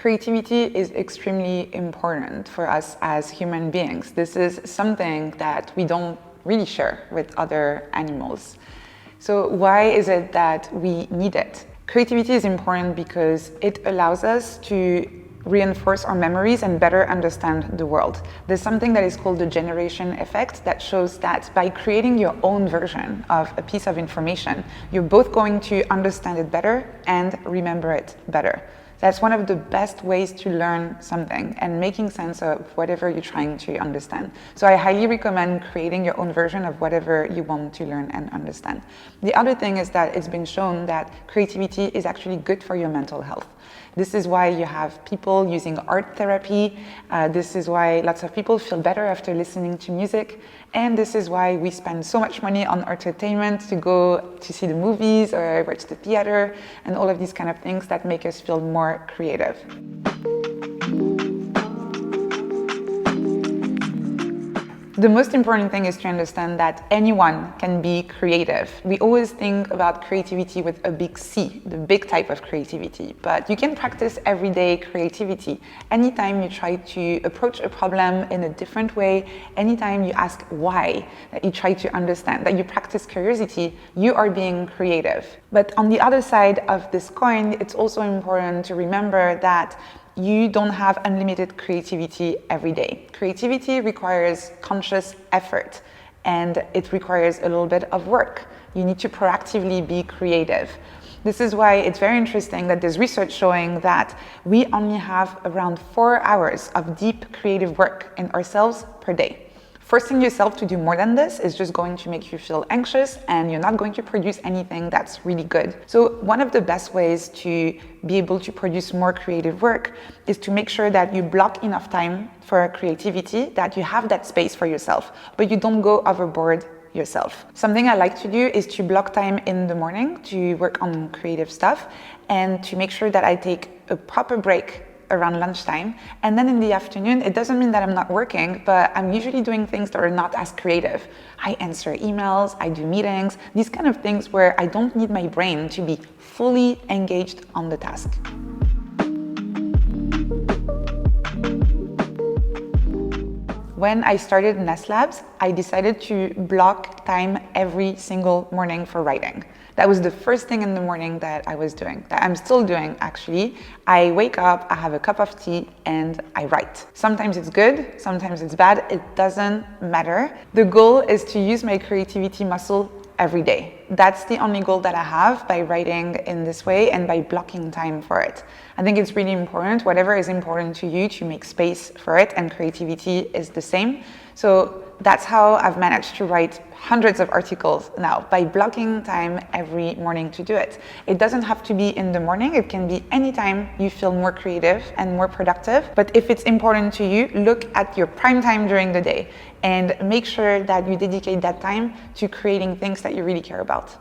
Creativity is extremely important for us as human beings. This is something that we don't really share with other animals. So why is it that we need it? Creativity is important because it allows us to reinforce our memories and better understand the world. There's something that is called the generation effect that shows that by creating your own version of a piece of information, you're both going to understand it better and remember it better. That's one of the best ways to learn something and making sense of whatever you're trying to understand. So I highly recommend creating your own version of whatever you want to learn and understand. The other thing is that it's been shown that creativity is actually good for your mental health. This is why you have people using art therapy. This is why lots of people feel better after listening to music. And this is why we spend so much money on entertainment to go to see the movies or watch the theater and all of these kind of things that make us feel more creative. The most important thing is to understand that anyone can be creative. We always think about creativity with a big C, the big type of creativity, but you can practice everyday creativity. Anytime you try to approach a problem in a different way, anytime you ask why, that you try to understand, that you practice curiosity, you are being creative. But on the other side of this coin, it's also important to remember that you don't have unlimited creativity every day. Creativity requires conscious effort and it requires a little bit of work. You need to proactively be creative. This is why it's very interesting that there's research showing that we only have around 4 hours of deep creative work in ourselves per day. Forcing yourself to do more than this is just going to make you feel anxious and you're not going to produce anything that's really good. So one of the best ways to be able to produce more creative work is to make sure that you block enough time for creativity, that you have that space for yourself, but you don't go overboard yourself. Something I like to do is to block time in the morning to work on creative stuff and to make sure that I take a proper break around lunchtime. And then in the afternoon, it doesn't mean that I'm not working, but I'm usually doing things that are not as creative. I answer emails, I do meetings, these kind of things where I don't need my brain to be fully engaged on the task. When I started Ness Labs, I decided to block time every single morning for writing. That was the first thing in the morning that I was doing, that I'm still doing actually. I wake up, I have a cup of tea, and I write. Sometimes it's good, sometimes it's bad, it doesn't matter. The goal is to use my creativity muscle every day. That's the only goal that I have by writing in this way and by blocking time for it. I think it's really important, whatever is important to you, to make space for it, and creativity is the same. So that's how I've managed to write hundreds of articles now, by blocking time every morning to do it. It doesn't have to be in the morning, it can be anytime you feel more creative and more productive. But if it's important to you, look at your prime time during the day and make sure that you dedicate that time to creating things that you really care about.